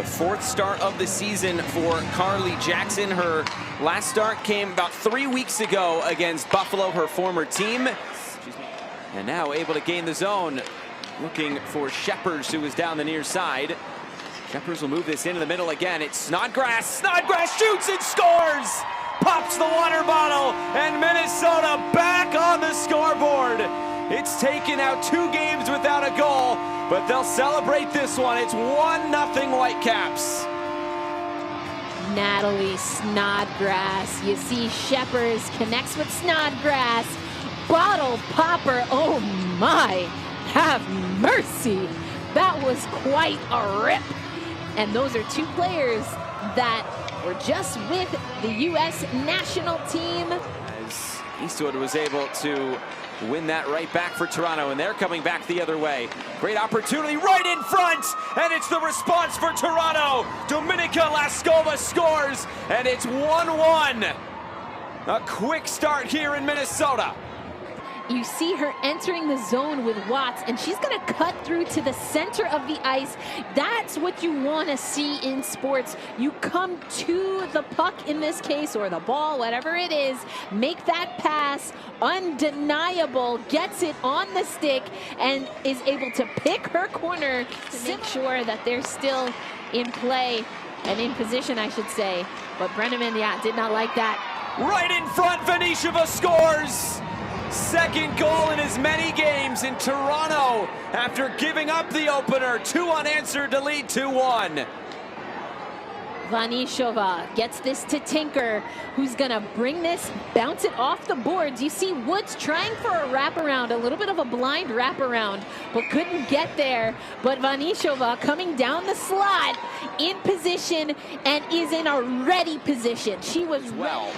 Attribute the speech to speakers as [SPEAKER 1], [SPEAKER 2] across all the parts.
[SPEAKER 1] The fourth start of the season for Carly Jackson. Her last start came about 3 weeks ago against Buffalo, her former team. And now able to gain the zone, looking for Sheppers, who is down the near side. Sheppers will move this into the middle again. It's Snodgrass. Snodgrass shoots and scores! Pops the water bottle, and Minnesota back on the scoreboard. It's taken out 2 games without a goal, but they'll celebrate this one. It's 1-0 Whitecaps.
[SPEAKER 2] Natalie Snodgrass. You see Sheppers connects with Snodgrass. Bottle popper. Oh my, have mercy. That was quite a rip. And those are 2 players that were just with the U.S. national team.
[SPEAKER 1] As Eastwood was able to win that right back for Toronto, and they're coming back the other way. Great opportunity right in front, and it's the response for Toronto. Dominika Laskova scores, and it's 1-1. A quick start here in Minnesota.
[SPEAKER 2] You see her entering the zone with Watts, and she's going to cut through to the center of the ice. That's what you want to see in sports. You come to the puck in this case, or the ball, whatever it is, make that pass, undeniable, gets it on the stick, and is able to pick her corner to make sure that they're still in play and in position, I should say. But Brenneman, yeah, did not like that.
[SPEAKER 1] Right in front, Vanisheva scores! Second goal in as many games in Toronto after giving up the opener. 2 unanswered to lead 2-1.
[SPEAKER 2] Vanisheva gets this to Tinker, who's gonna bring this, bounce it off the boards. You see Woods trying for a wraparound, a little bit of a blind wraparound, but couldn't get there. But Vanisheva coming down the slot in position and is in a ready position. She was well.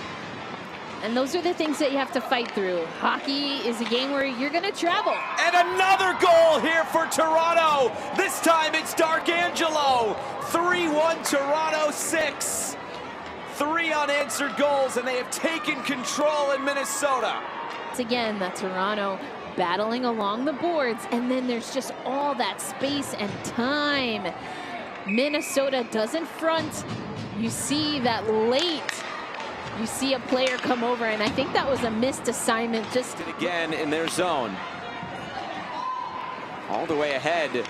[SPEAKER 2] And those are the things that you have to fight through. Hockey is a game where you're gonna travel.
[SPEAKER 1] And another goal here for Toronto. This time it's D'Arcangelo. 3-1 Toronto 6. 3 unanswered goals, and they have taken control in Minnesota.
[SPEAKER 2] It's again that Toronto battling along the boards, and then there's just all that space and time. Minnesota doesn't front. You see that late. You see a player come over, and I think that was a missed assignment. Just
[SPEAKER 1] again in their zone. All the way ahead.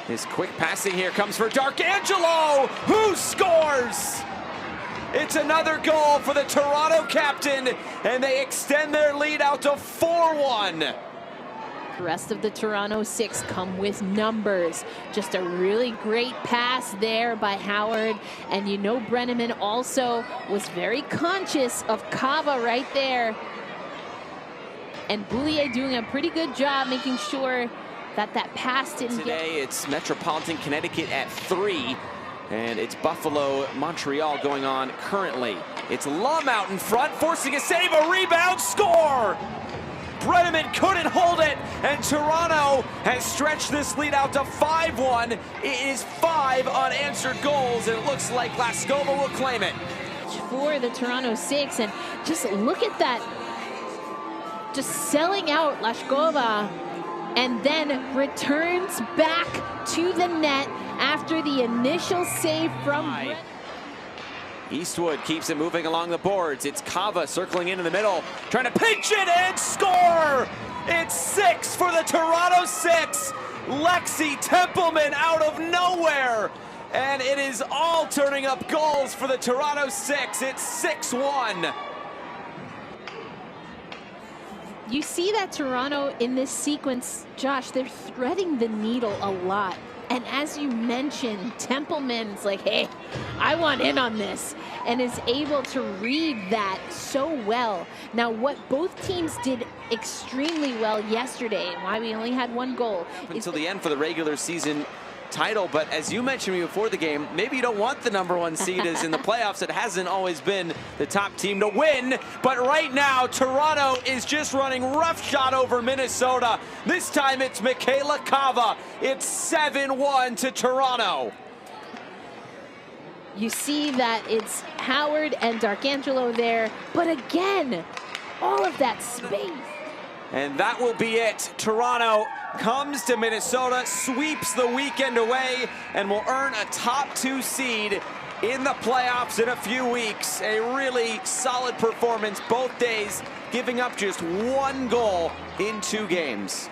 [SPEAKER 1] His quick passing here comes for D'Arcangelo, who scores! It's another goal for the Toronto captain, and they extend their lead out to 4-1.
[SPEAKER 2] The rest of the Toronto 6 come with numbers. Just a really great pass there by Howard. And you know Brenneman also was very conscious of Kava right there. And Boulier doing a pretty good job making sure that that pass didn't
[SPEAKER 1] Today it's Metropolitan Connecticut at 3. And it's Buffalo, Montreal going on currently. It's Lum out in front, forcing a save, a rebound, score! Brenneman couldn't hold it, and Toronto has stretched this lead out to 5-1. It is 5 unanswered goals, and it looks like Laskova will claim it.
[SPEAKER 2] For the Toronto 6, and just look at that. Just selling out Laskova, and then returns back to the net after the initial save from Brett.
[SPEAKER 1] Eastwood keeps it moving along the boards. It's Kava circling into the middle, trying to pinch it and score! It's 6 for the Toronto 6. Lexi Templeman out of nowhere. And it is all turning up goals for the Toronto 6. It's 6-1.
[SPEAKER 2] You see that Toronto in this sequence, Josh, they're threading the needle a lot. And as you mentioned, Templeman's like, hey, I want in on this, and is able to read that so well. Now, what both teams did extremely well yesterday, and why we only had 1 goal.
[SPEAKER 1] Until the end for the regular season title, but as you mentioned before the game, maybe you don't want the #1 seed as in the playoffs. It hasn't always been the top team to win, but right now Toronto is just running roughshod over Minnesota. This time it's Michaela Kava. It's 7-1 to Toronto.
[SPEAKER 2] You see that it's Howard and D'Arcangelo there, but again, all of that space.
[SPEAKER 1] And that will be it. Toronto comes to Minnesota, sweeps the weekend away, and will earn a top 2 seed in the playoffs in a few weeks. A really solid performance both days, giving up just 1 goal in 2 games.